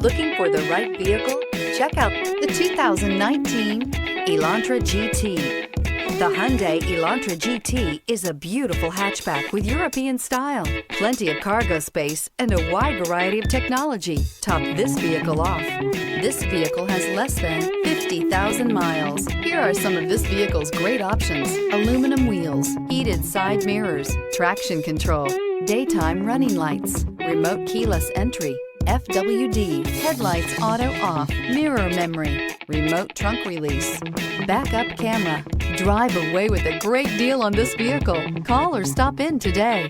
Looking for the right vehicle? Check out the 2019 Elantra GT. The Hyundai Elantra GT is a beautiful hatchback with European style, plenty of cargo space, and a wide variety of technology top this vehicle off. This vehicle has less than 50,000 miles. Here are some of this vehicle's great options: aluminum wheels, heated side mirrors, traction control, daytime running lights, remote keyless entry, FWD, headlights auto off, mirror memory, remote trunk release, backup camera. Drive away with a great deal on this vehicle. Call or stop in today.